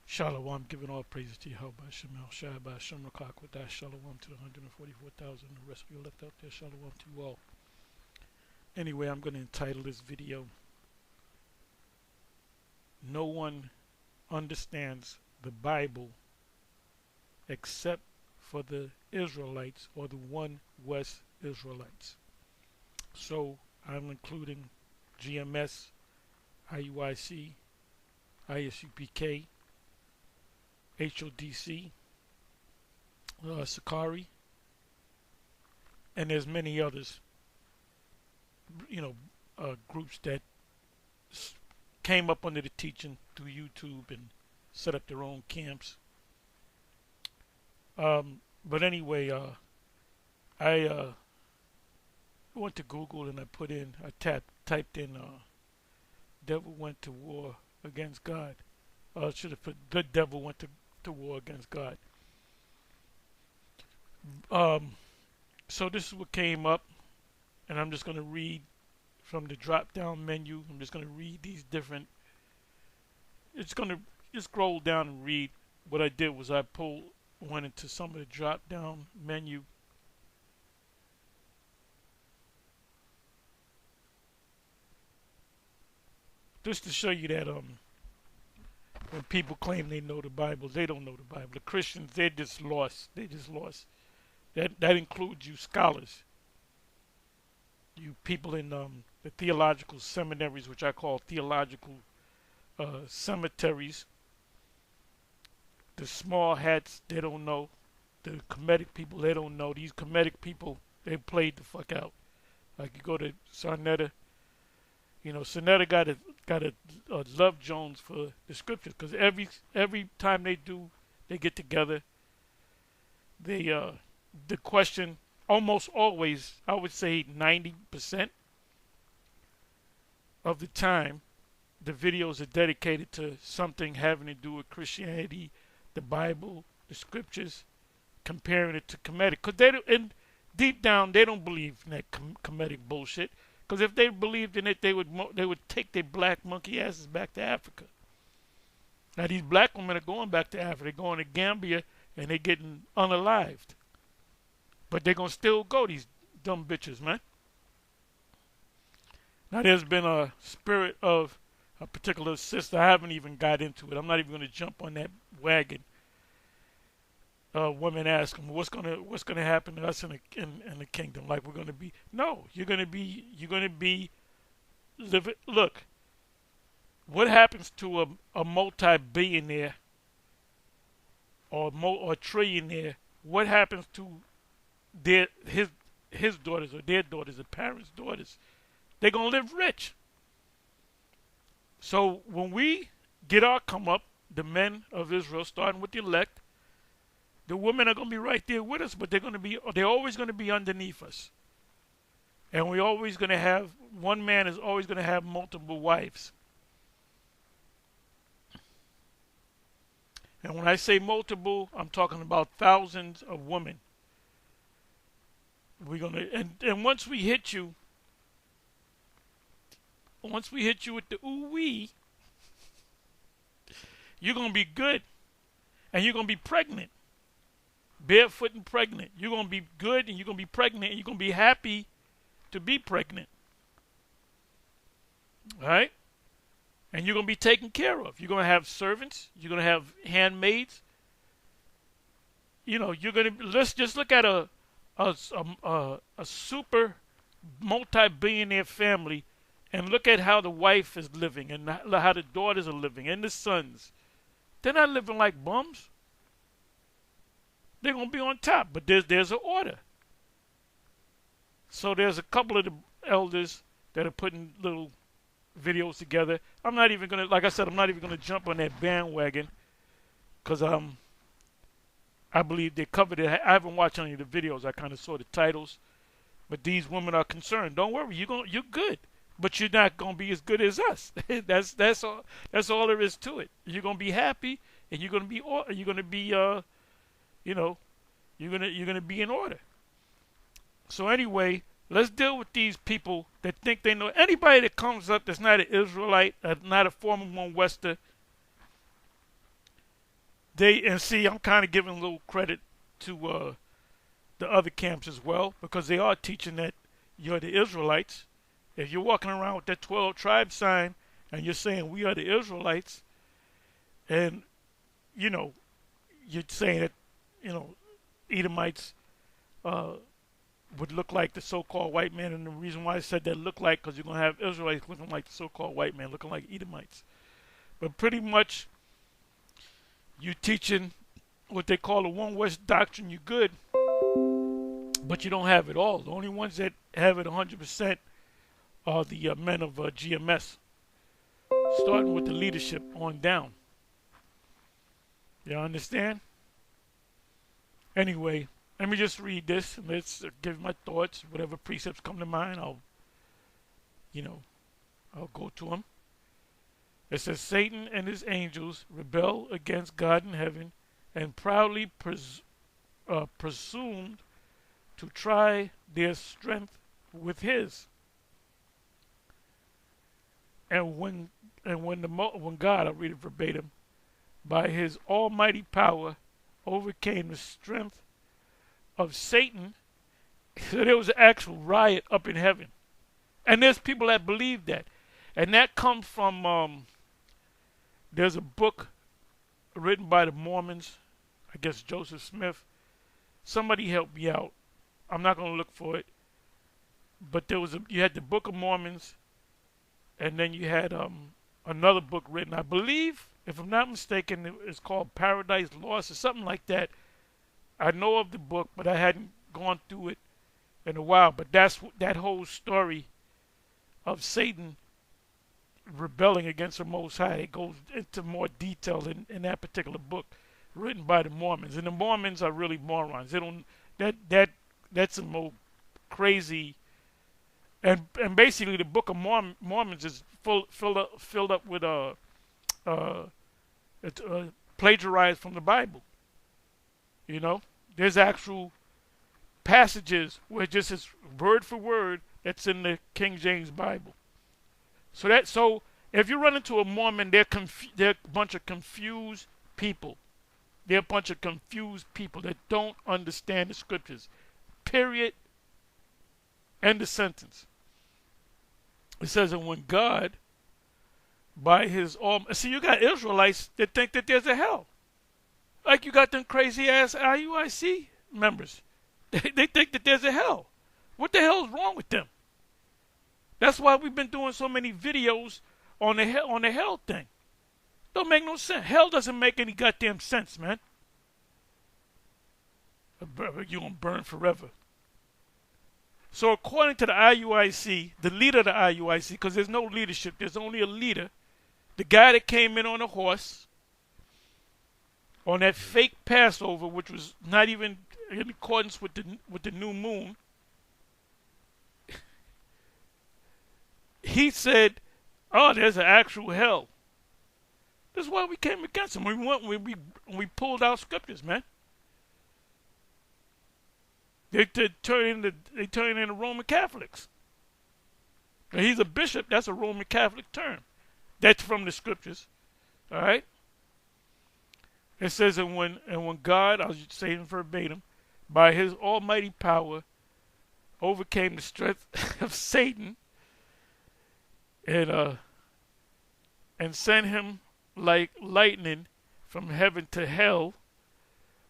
Shalom, giving all praises to Yahawah, Shemel, Shabbat, Shem, Qadash, Shalom to the 144,000, the rest of you left out there, Shalom to you all. Anyway, I'm going to entitle this video, No One Understands the Bible Except for the Israelites or the one West Israelites. So I'm including GMS, IUIC, ISUPK, HODC, Sakari, and there's many others, groups that came up under the teaching through YouTube and set up their own camps. But anyway, I went to Google and I typed in devil went to war against God. Should have put the devil went to war against God. So this is what came up, and I'm just going to read from the drop down menu. I'm just going to read these different. It's going to just scroll down and read. What I did was I went into some of the drop down menu. Just to show you that when people claim they know the Bible, they don't know the Bible. The Christians, they're just lost. They just lost. That includes you scholars, you people in the theological seminaries, which I call theological cemeteries. The small hats, they don't know. The comedic people, they don't know. These comedic people, they played the fuck out. Like you go to Sarnetta, Sarnetta got a Love Jones for the scriptures, because every time they get together, the question almost always, I would say 90% of the time, the videos are dedicated to something having to do with Christianity, the Bible, the scriptures, comparing it to comedic. Because deep down, they don't believe in that comedic bullshit. Because if they believed in it, they would take their black monkey asses back to Africa. Now these black women are going back to Africa. They're going to Gambia and they're getting unalived. But they're going to still go, these dumb bitches, man. Now there's been a spirit of a particular sister. I haven't even got into it. I'm not even going to jump on that wagon. Women ask them, what's gonna happen to us in the kingdom? Like we're gonna be? No, you're gonna be living. Look, what happens to a multi-billionaire or trillionaire? What happens to his daughters or their daughters, the parents' daughters? They're gonna live rich. So when we get our come up, the men of Israel, starting with the elect, the women are going to be right there with us, but they're always going to be underneath us. And we're always going to have, one man is always going to have multiple wives. And when I say multiple, I'm talking about thousands of women. We're going to, and once we hit you with the ooh-wee, you're going to be good. And you're going to be pregnant. Barefoot and pregnant. You're going to be good and you're going to be pregnant and you're going to be happy to be pregnant. All right? And you're going to be taken care of. You're going to have servants. You're going to have handmaids. You're going to, let's just look at a super multi-billionaire family and look at how the wife is living and how the daughters are living and the sons. They're not living like bums. They're going to be on top, but there's an order. So there's a couple of the elders that are putting little videos together. I'm not even going to, like I said, I'm not even going to jump on that bandwagon because I believe they covered it. I haven't watched any of the videos. I kind of saw the titles. But these women are concerned. Don't worry, you're good. But you're not going to be as good as us. That's all there is to it. You're going to be happy and you're going to be you're gonna be in order. So anyway, let's deal with these people that think they know. Anybody that comes up that's not an Israelite, not a former one Wester, and see, I'm kind of giving a little credit to the other camps as well, because they are teaching that you're the Israelites. If you're walking around with that 12 tribe sign and you're saying we are the Israelites, and you know, you're saying that, you know, Edomites would look like the so-called white man, and the reason why I said that look like, because you're going to have Israelites looking like the so-called white man, looking like Edomites. But pretty much, you teaching what they call the One West doctrine, you good, but you don't have it all. The only ones that have it 100% are the men of GMS, starting with the leadership on down. You understand? Anyway, let me just read this and let's give my thoughts. Whatever precepts come to mind, I'll go to them. It says, Satan and his angels rebel against God in heaven and proudly presumed to try their strength with his. And when God, I'll read it verbatim, by his almighty power overcame the strength of Satan, so there was an actual riot up in heaven. And there's people that believe that. And that comes from, there's a book written by the Mormons, I guess Joseph Smith. Somebody help me out. I'm not going to look for it. But you had the Book of Mormons, and then you had another book written, I believe, if I'm not mistaken, it's called Paradise Lost or something like that. I know of the book, but I hadn't gone through it in a while. But that whole story of Satan rebelling against the Most High, it goes into more detail in that particular book written by the Mormons. And the Mormons are really morons. They don't that's some old crazy. And basically, the Book of Mormons is filled up with plagiarized from the Bible. You know, there's actual passages where just is word for word that's in the King James Bible. So if you run into a Mormon, they're a bunch of confused people. They're a bunch of confused people that don't understand the scriptures. Period. End of sentence. It says, and when God, by his see, you got Israelites that think that there's a hell. Like you got them crazy ass IUIC members. They think that there's a hell. What the hell is wrong with them? That's why we've been doing so many videos on the hell thing. Don't make no sense. Hell doesn't make any goddamn sense, man. You're gonna burn forever. So according to the IUIC, the leader of the IUIC, because there's no leadership, there's only a leader, the guy that came in on a horse, on that fake Passover, which was not even in accordance with the new moon, he said, "Oh, there's an actual hell." That's why we came against him. We pulled out scriptures, man. They turn into Roman Catholics. And he's a bishop. That's a Roman Catholic term. That's from the scriptures. All right. It says, and when God, I'll just say it verbatim, by his almighty power, overcame the strength of Satan, and sent him like lightning from heaven to hell,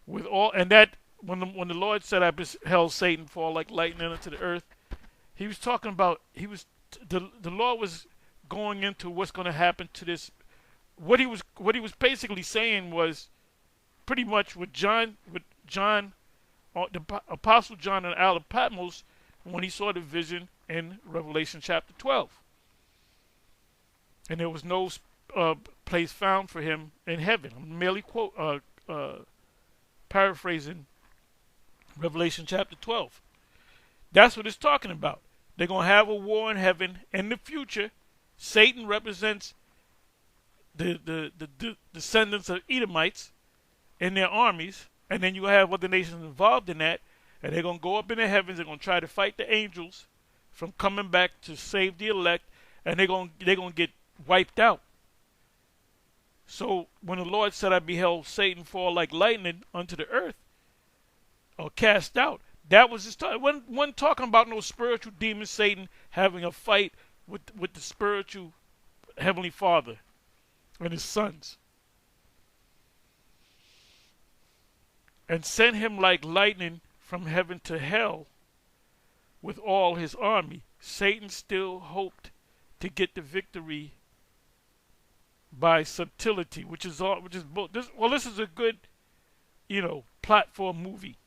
with all, and that when the Lord said, "I beheld Satan fall like lightning into the earth," he was talking about the Lord was going into what's going to happen to this. What he was basically saying was pretty much what the Apostle John and Isle of Patmos, when he saw the vision in Revelation chapter 12. And there was no place found for him in heaven. I'm merely paraphrasing Revelation chapter 12. That's what it's talking about. They're going to have a war in heaven in the future. Satan represents the descendants of Edomites in their armies, and then you have other nations involved in that, and they're going to go up in the heavens. They're going to try to fight the angels from coming back to save the elect, and they're going to get wiped out. So when the Lord said, I beheld Satan fall like lightning unto the earth, or cast out, that was his time. Wasn't talking about no spiritual demon Satan having a fight with the spiritual Heavenly Father and his sons. And sent him like lightning from heaven to hell with all his army. Satan still hoped to get the victory by subtlety, which is both. This is a good, plot for a movie.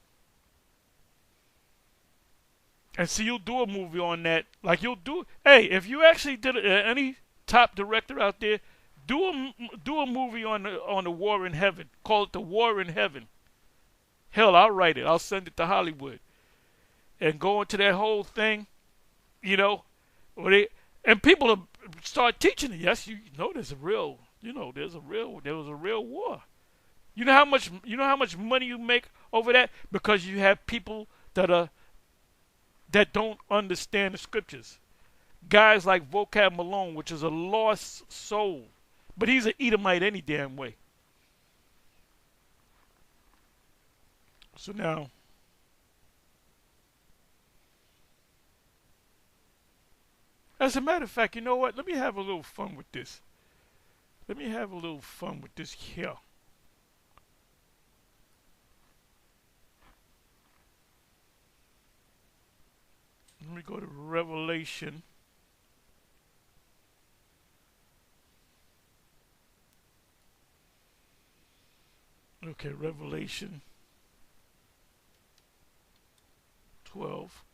And see, you'll do a movie on that. Like hey, if you actually did any top director out there, do a movie on the war in heaven. Call it The War in Heaven. Hell, I'll write it. I'll send it to Hollywood. And go into that whole thing, and people will start teaching it. Yes, there's a real, there was a real war. You know how much money you make over that? Because you have people that don't understand the scriptures. Guys like Vocab Malone, which is a lost soul, but he's an Edomite any damn way. So now, as a matter of fact, you know what? Let me have a little fun with this. Let me have a little fun with this here. Let me go to Revelation. Okay, Revelation 12.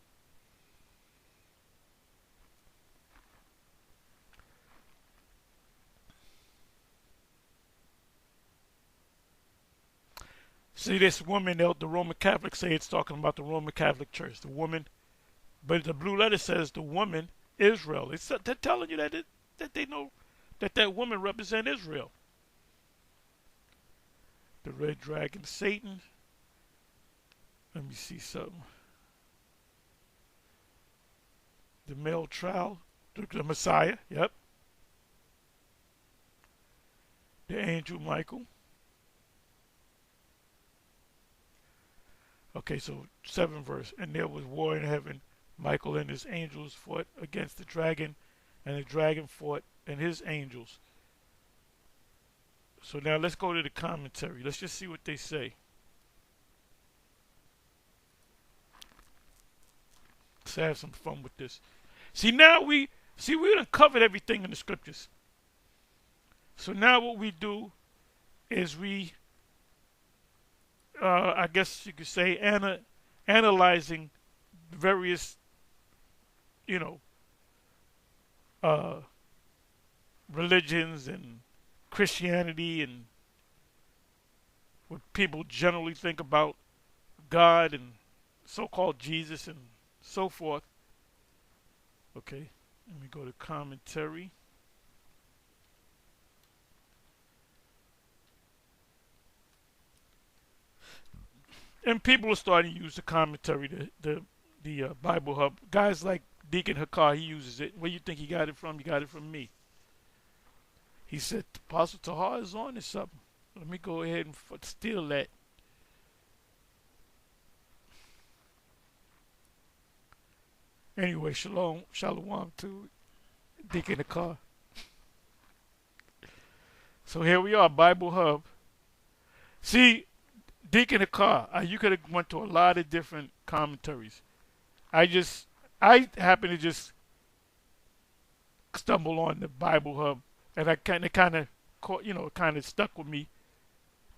See, this woman, the Roman Catholics say it's talking about the Roman Catholic Church, the woman, but the blue letter says the woman, Israel. They're telling you that they know that woman represents Israel. The red dragon, Satan. Let me see something. The male trial, the Messiah, yep. The angel Michael. Okay, so 7th verse. And there was war in heaven. Michael and his angels fought against the dragon, and the dragon fought and his angels. So now let's go to the commentary. Let's just see what they say. Let's have some fun with this. See, now we done covered everything in the scriptures. So now what we do is I guess you could say, analyzing various, religions and Christianity and what people generally think about God and so-called Jesus and so forth. Okay, let me go to commentary. And people are starting to use the commentary, the Bible Hub. Guys like Deacon Hakar, he uses it. Where you think he got it from? He got it from me. He said, Apostle Tahar is on to something. Let me go ahead and steal that. Anyway, shalom to Deacon Hakar. So here we are, Bible Hub. See, Deacon Hakar, you could have went to a lot of different commentaries. I happen to just stumble on the Bible Hub, and I kind of stuck with me.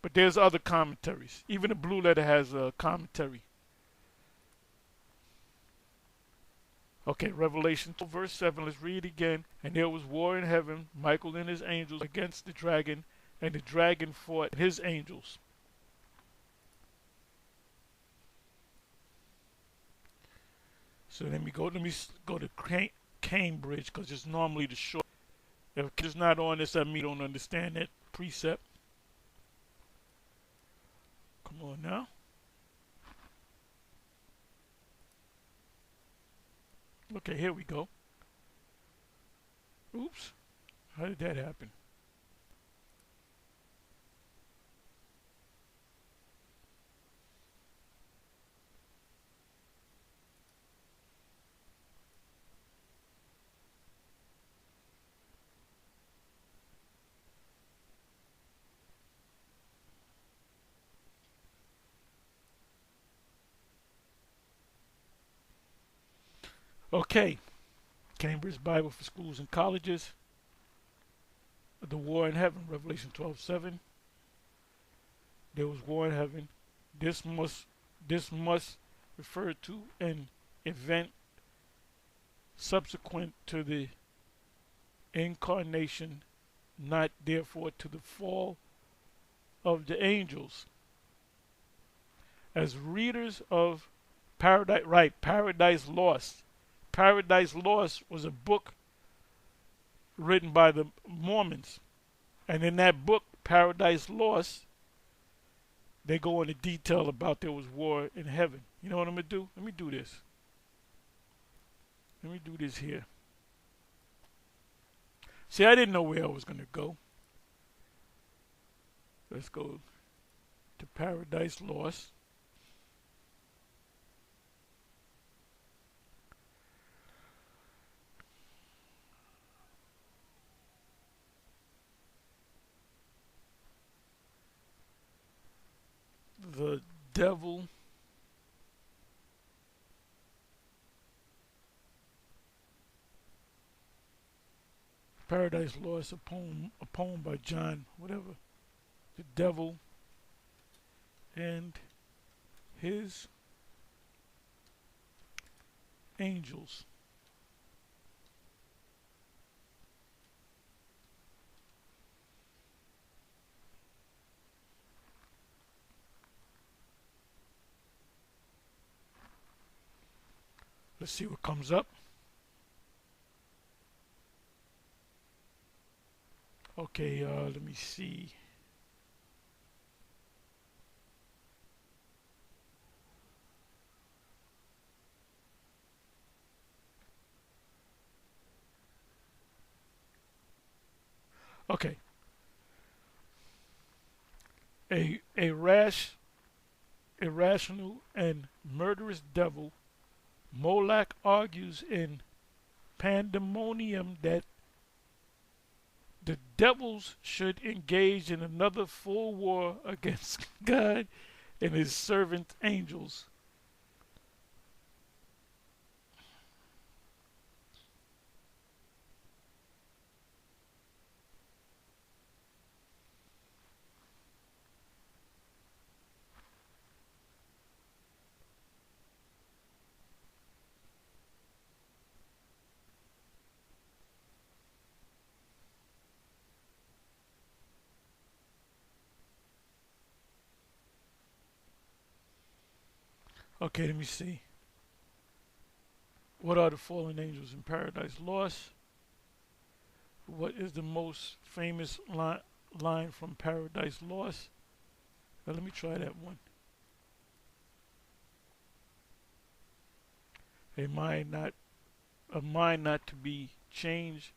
But there's other commentaries. Even the Blue Letter has a commentary. Okay, Revelation 2, verse 7. Let's read it again. And there was war in heaven, Michael and his angels against the dragon, and the dragon fought his angels. So let me go to Cambridge, because it's normally the short. If it's not on this, I mean, don't understand that precept. Come on now. Okay, here we go. Oops. How did that happen? Okay, Cambridge Bible for Schools and Colleges. The war in heaven, Revelation 12:7. There was war in heaven. This must refer to an event subsequent to the incarnation, not therefore to the fall of the angels. As readers of Paradise, right, Paradise Lost. Paradise Lost was a book written by the Mormons. And in that book, Paradise Lost, they go into detail about there was war in heaven. You know what I'm going to do? Let me do this. Let me do this here. See, I didn't know where I was going to go. Let's go to Paradise Lost. The devil Paradise Lost, a poem by John, whatever. The devil and his angels. Let's see what comes up. Okay, let me see. Okay. A irrational and murderous devil, Moloch argues in Pandemonium that the devils should engage in another full war against God and his servant angels. Okay, let me see. What are the fallen angels in Paradise Lost? What is the most famous line from Paradise Lost? Let me try that one. A mind not to be changed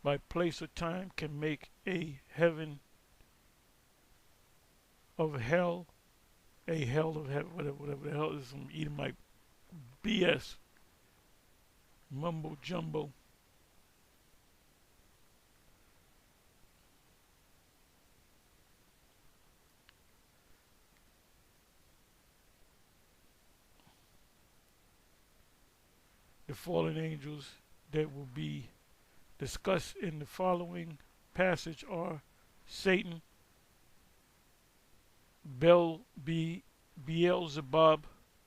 by place or time can make a heaven of hell, a hell of heaven, whatever the hell is. I'm eating my BS, mumbo jumbo. The fallen angels that will be discussed in the following passage are Satan, Beelzebub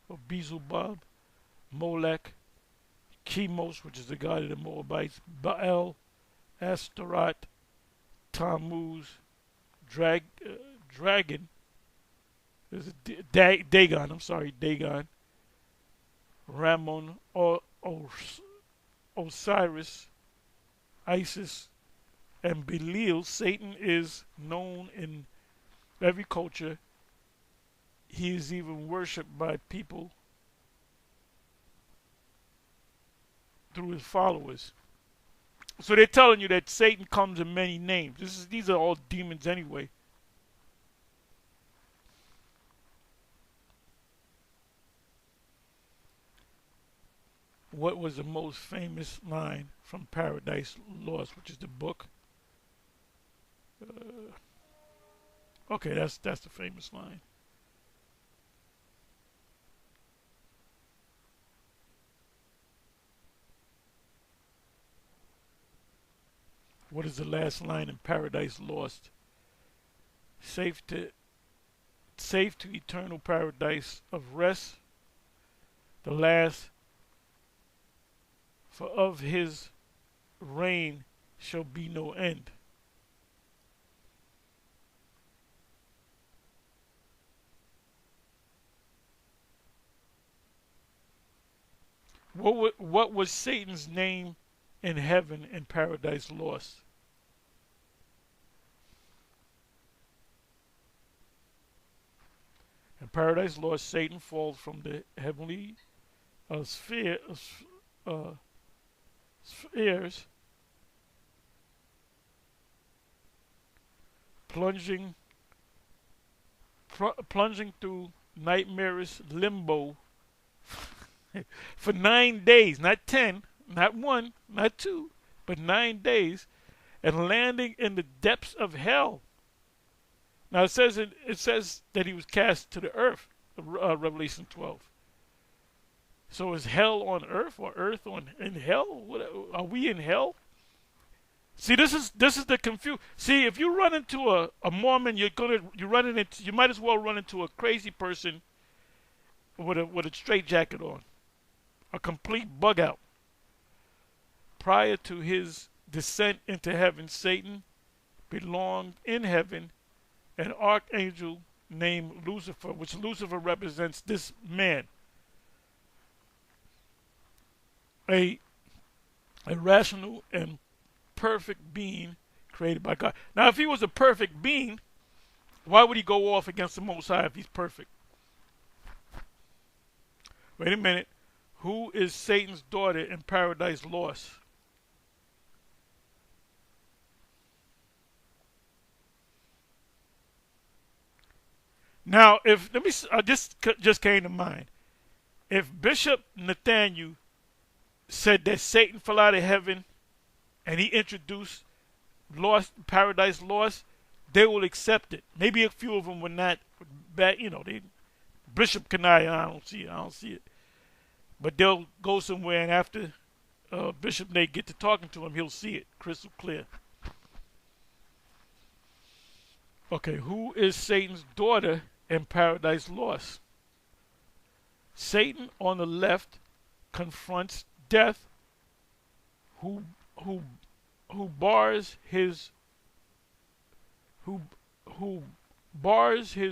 or Beelzebub, Molech, Chemos, which is the god of the Moabites, Baal, Astaroth, Tammuz, Dragon, there's a Dagon, I'm sorry, Dagon, Ramon, Osiris, Isis, and Belial. Satan is known in every culture. He is even worshipped by people through his followers. So they're telling you that Satan comes in many names. These are all demons anyway. What was the most famous line from Paradise Lost, which is the book? Okay, that's the famous line. What is the last line in Paradise Lost? Safe to eternal paradise of rest. The last, for of his reign shall be no end. What was Satan's name in heaven in Paradise Lost? In Paradise Lost, Satan falls from the heavenly spheres, plunging through nightmarish limbo for 9 days, not 10, not 1, not 2, but 9 days, and landing in the depths of hell. Now it says that he was cast to the earth, Revelation 12. So is hell on earth or earth in hell? Are we in hell? See, this is the confusion. See, if you run into a Mormon, you might as well run into a crazy person with a straitjacket on, a complete bug out. Prior to his descent into heaven, Satan belonged in heaven an archangel named Lucifer, which Lucifer represents this man, a rational and perfect being created by God. Now, if he was a perfect being, why would he go off against the Most High if he's perfect? Wait a minute. Who is Satan's daughter in Paradise Lost? Now, if this just came to mind. If Bishop Nathaniel said that Satan fell out of heaven and he introduced Paradise Lost, they will accept it. Maybe a few of them would not. Bishop Kanai, I don't see it. But they'll go somewhere, and after Bishop Nate get to talking to him, he'll see it crystal clear. Okay, who is Satan's daughter in Paradise Lost? Satan on the left confronts death, who bars his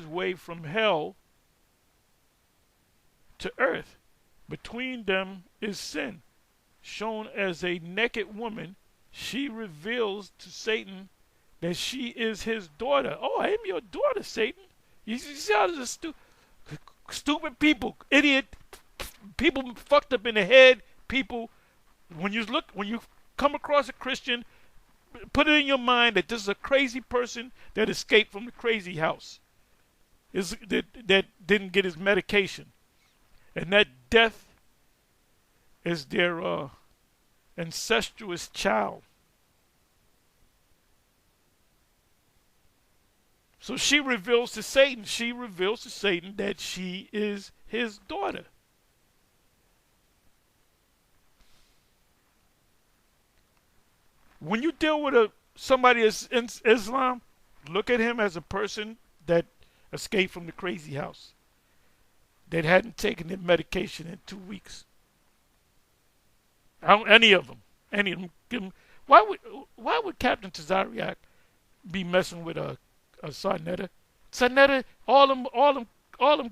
way from hell to earth. Between them is sin. Shown as a naked woman, she reveals to Satan that she is his daughter. Oh, I am your daughter, Satan. You see how this stupid people, idiot people, fucked up in the head. People, when you come across a Christian, put it in your mind that this is a crazy person that escaped from the crazy house, that didn't get his medication, and that death is their incestuous child. So she reveals to Satan that she is his daughter. When you deal with somebody that's in Islam, look at him as a person that escaped from the crazy house, that hadn't taken their medication in 2 weeks. Any of them. Why would Captain Tazariak be messing with a Sarnetta? Sarnetta, all them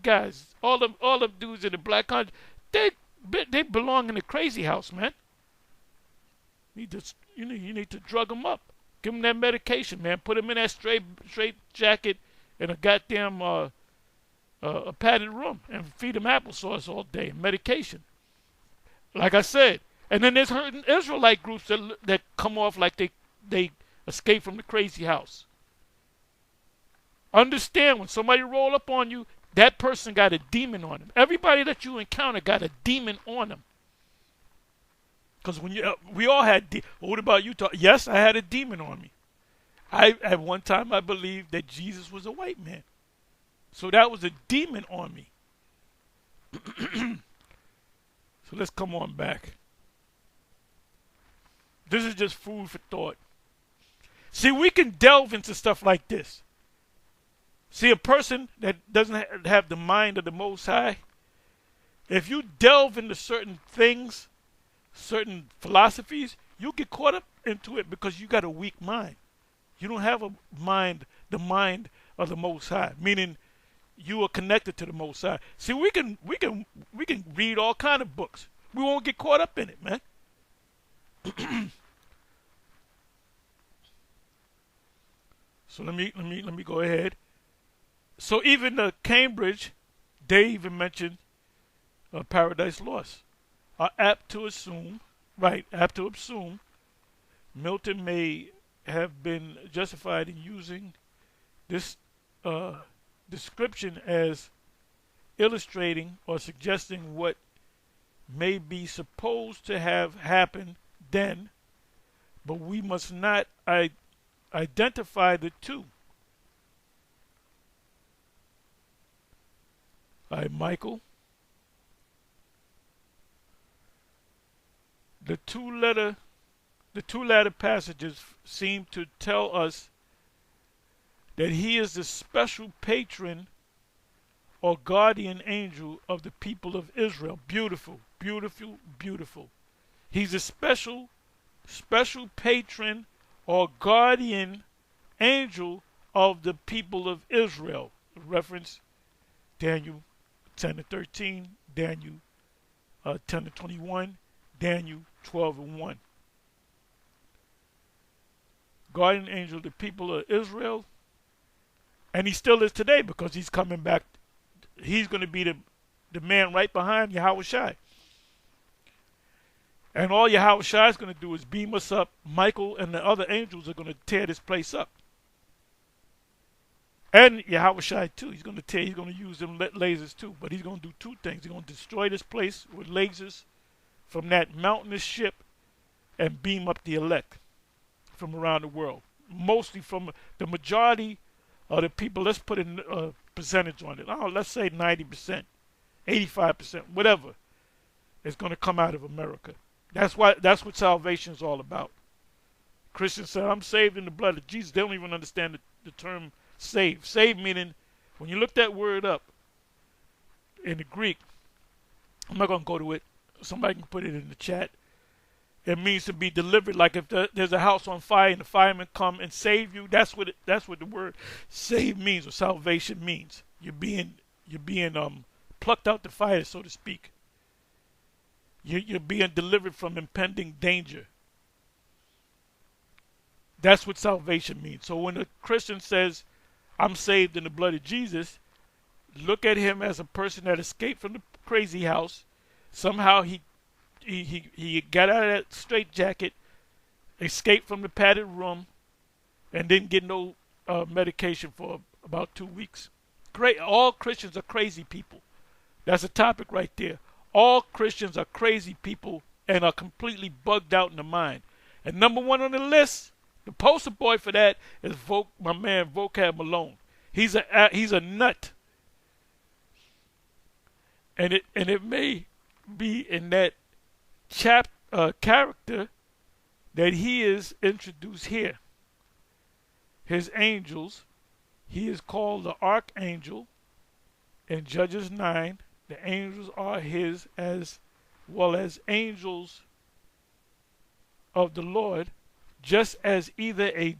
guys, all them dudes in the black country, they belong in the crazy house, man. You need to drug them up, give them that medication, man. Put them in that straight jacket in a goddamn a padded room and feed them applesauce all day, medication. Like I said, and then there's Israelite groups that come off like they escaped from the crazy house. Understand, when somebody roll up on you, that person got a demon on them. Everybody that you encounter got a demon on them. Because we all had. What about you? Yes, I had a demon on me. At one time I believed that Jesus was a white man, so that was a demon on me. So let's come on back. This is just food for thought. See, we can delve into stuff like this. See, a person that doesn't have the mind of the Most High, if you delve into certain things, certain philosophies, you get caught up into it because you got a weak mind. You don't have a mind, the mind of the Most High, meaning you are connected to the Most High. See, we can read all kind of books. We won't get caught up in it, man. So let me go ahead. So even Cambridge, they even mentioned Paradise Lost. Are apt to assume, Milton may have been justified in using this description as illustrating or suggesting what may be supposed to have happened then, but we must not identify the two. All right, Michael. The two latter passages seem to tell us that he is the special patron or guardian angel of the people of Israel. Beautiful, beautiful, beautiful. He's a special patron or guardian angel of the people of Israel. Reference Daniel 10:13, Daniel 10:21, Daniel 12:1. Guardian angel of the people of Israel. And he still is today because he's coming back. He's going to be the man right behind Yahawashi. And all Yahawashi is going to do is beam us up. Michael and the other angels are going to tear this place up. And Yahawashi too. He's going to use them lasers too. But he's going to do two things. He's going to destroy this place with lasers from that mountainous ship and beam up the elect from around the world. Mostly from the majority of the people. Let's put a percentage on it. Oh, let's say 90%, 85%, whatever. Is going to come out of America. That's what salvation is all about. Christians say, I'm saved in the blood of Jesus. They don't even understand the term saved. Saved meaning, when you look that word up in the Greek, I'm not going to go to it. Somebody can put it in the chat. It means to be delivered. Like if there's a house on fire and the firemen come and save you, that's what the word save means, or salvation means. You're being plucked out the fire, so to speak. You're being delivered from impending danger. That's what salvation means. So when a Christian says, I'm saved in the blood of Jesus, look at him as a person that escaped from the crazy house. Somehow he got out of that straitjacket, escaped from the padded room, and didn't get no medication for about 2 weeks. All Christians are crazy people. That's a topic right there. All Christians are crazy people and are completely bugged out in the mind. And number one on the list, the poster boy for that is my man Vocab Malone. He's a nut. And it may be in that character that he is introduced here. His angels, he is called the archangel in Judges 9. The angels are his as well as angels of the Lord, just as either a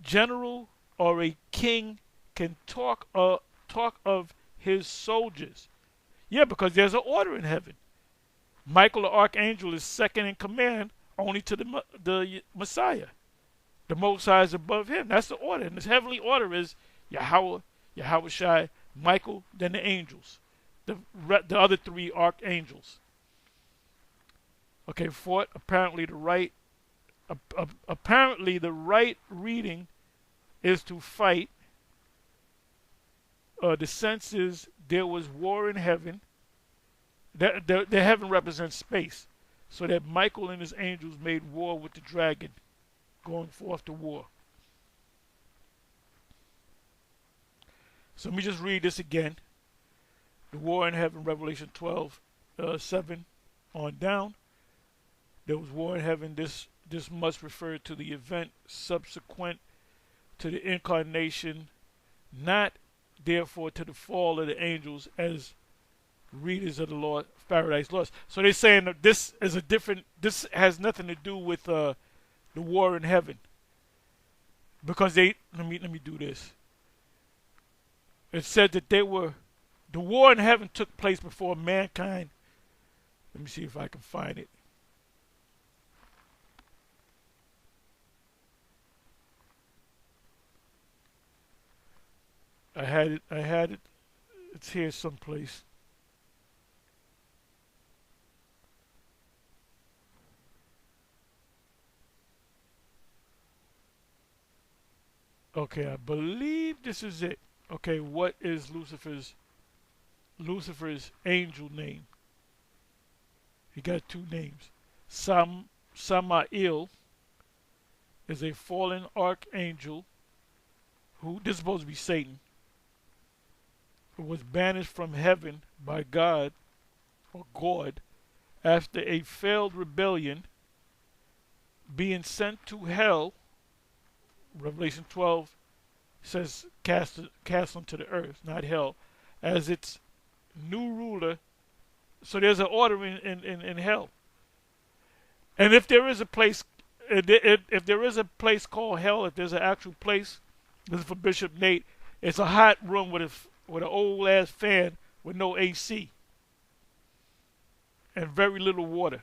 general or a king can talk of his soldiers. Yeah, because there's an order in heaven. Michael the archangel is second in command only to the Messiah. The Most High is above him. That's the order. And this heavenly order is Yahawah, Yahawashi, Michael, then the angels. The other three archangels. Okay, fourth, apparently the right reading is to fight. The sense is there was war in heaven. The heaven represents space. So that Michael and his angels made war with the dragon, going forth to war. So let me just read this again. The war in heaven, Revelation 12, 7 on down. There was war in heaven. This this must refer to the event subsequent to the incarnation, not therefore to the fall of the angels as readers of the Lord Paradise Lost. So they're saying that this is a different, this has nothing to do with the war in heaven. Because they, let me do this. It said that the war in heaven took place before mankind. Let me see if I can find it. I had it, it's here someplace. Okay, I believe this is it. Okay, what is Lucifer's angel name? He got two names. Samael is a fallen archangel who, this is supposed to be Satan, who was banished from heaven by God or God after a failed rebellion, being sent to hell. Revelation 12 says cast onto the earth, not hell, as its new ruler. So there's an order in hell. And if there is a place, if there is a place called hell, if there's an actual place, this is for Bishop Nate, it's a hot room with an old ass fan with no AC and very little water.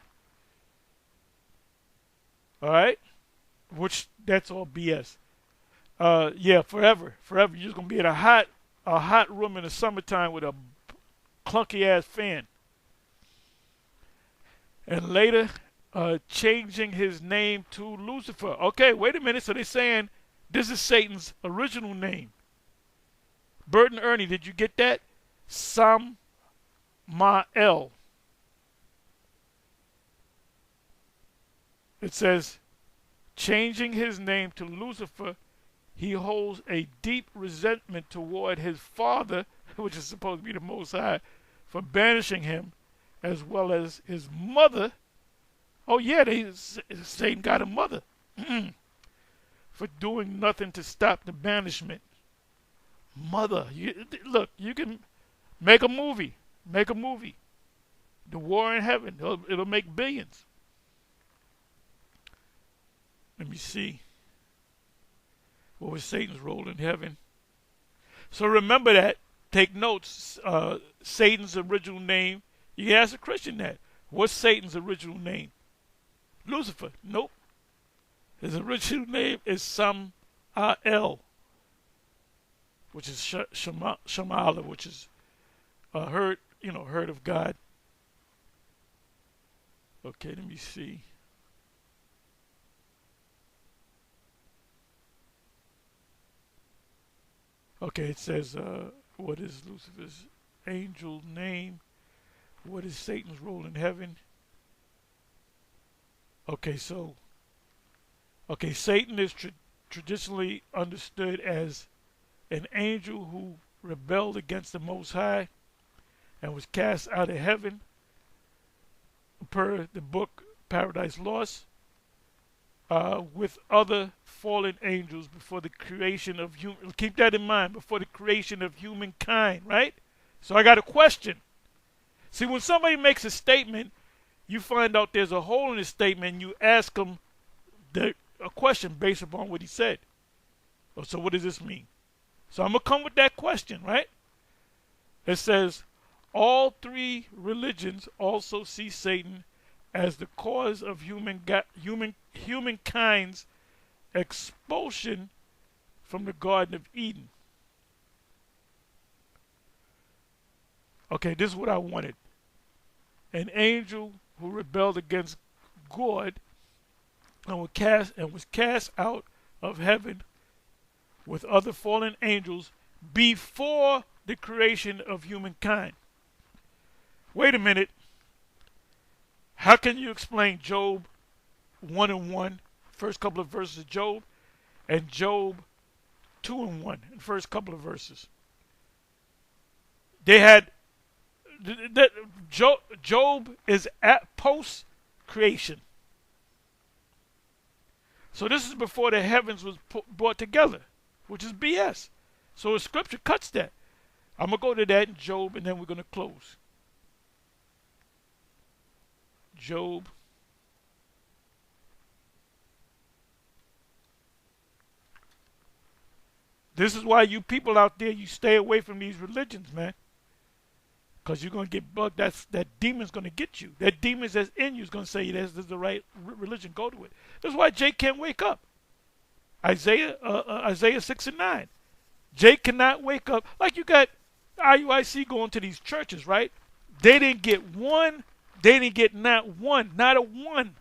All right, which that's all BS. Yeah, forever. You're just gonna be in a hot room in the summertime with a clunky ass fan. And later, changing his name to Lucifer. Okay, wait a minute. So they're saying this is Satan's original name. Bert and Ernie, did you get that? Samael. It says, changing his name to Lucifer, he holds a deep resentment toward his father, which is supposed to be the Most High, for banishing him, as well as his mother. Oh yeah, Satan got a mother. For doing nothing to stop the banishment. Mother. Look, you can make a movie. The War in Heaven. It'll make billions. Let me see. What was Satan's role in heaven? So remember that. Take notes. Satan's original name. You can ask a Christian that. What's Satan's original name? Lucifer. Nope. His original name is Samael, which is Shamalah, which is heard of God. Okay, let me see. Okay, it says, what is Lucifer's angel name? What is Satan's role in heaven? Okay, so, Satan is traditionally understood as an angel who rebelled against the Most High and was cast out of heaven per the book Paradise Lost, with other fallen angels before the creation of human. Keep that in mind, before the creation of humankind, right? So I got a question. See, when somebody makes a statement, you find out there's a hole in the statement, and you ask them a question based upon what he said. So what does this mean? So I'm going to come with that question, right? It says, all three religions also see Satan as the cause of humankind's expulsion from the Garden of Eden. Okay, this is what I wanted. An angel who rebelled against God and was cast out of heaven with other fallen angels before the creation of humankind. Wait a minute. How can you explain Job 1:1, first couple of verses of Job, and Job 2:1, in first couple of verses? They had Job is at post creation. So this is before the heavens was brought together, which is BS. So the scripture cuts that. I'm going to go to that in Job, and then we're going to close. Job. This is why you people out there, you stay away from these religions, man. Because you're going to get bugged. That demon's going to get you. That demon that's in you is going to say, this is the right religion. Go to it. That's why Jake can't wake up. Isaiah 6 and 9. Jake cannot wake up. Like you got IUIC going to these churches, right? They didn't get one. They didn't get not one. Not a one.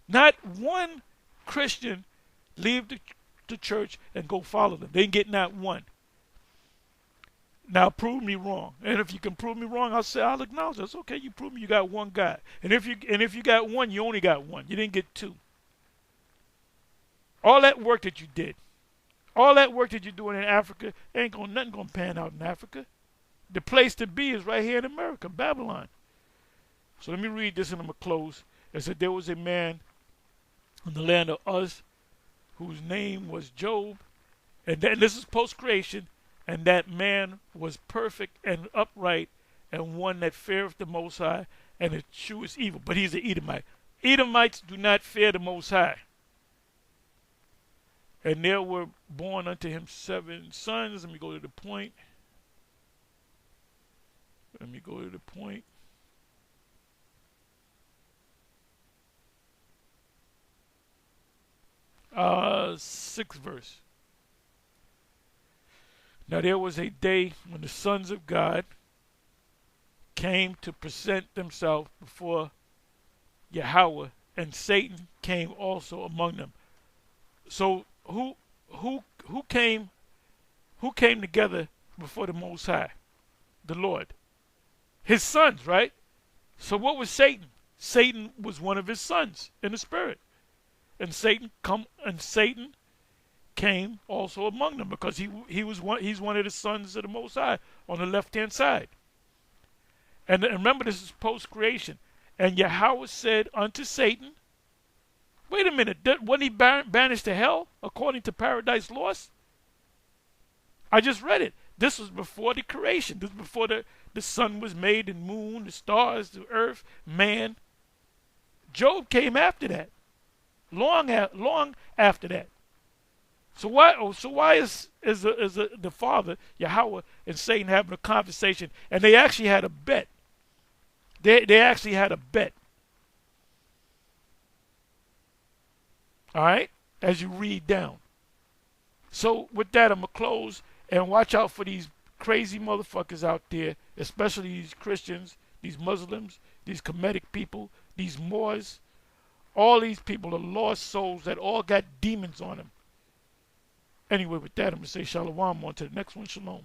Not one Christian leave the church and go follow them. They didn't get not one. Now prove me wrong, and if you can prove me wrong, I'll acknowledge it. It's okay. You prove me you got one guy, and if you got one, you only got one. You didn't get two. All that work that you did, all that work that you're doing in Africa, nothing gonna pan out in Africa. The place to be is right here in America, Babylon. So let me read this, and I'm gonna close. It said there was a man in the land of Uz, whose name was Job, and this is post-creation. And that man was perfect and upright, and one that feareth the Most High, and escheweth evil. But he's an Edomite. Edomites do not fear the Most High. And there were born unto him 7 sons. Let me go to the point. Let me go to the point. Sixth verse. Now there was a day when the sons of God came to present themselves before Yahawah, and Satan came also among them. So who came together before the Most High? The Lord. His sons, right? So what was Satan? Satan was one of his sons in the spirit. And Satan came also among them, because he's one of the sons of the Most High on the left-hand side. And remember, this is post-creation. And Yahawah said unto Satan, wait a minute, wasn't he banished to hell according to Paradise Lost? I just read it. This was before the creation. This was before the sun was made, and moon, the stars, the earth, man. Job came after that. Long after that. So why is the Father, Yahawah, and Satan having a conversation? And they actually had a bet. They actually had a bet. All right? As you read down. So with that, I'm going to close, and watch out for these crazy motherfuckers out there, especially these Christians, these Muslims, these Kemetic people, these Moors. All these people are lost souls that all got demons on them. Anyway, with that, I'm going to say shalom, on to the next one. Shalom.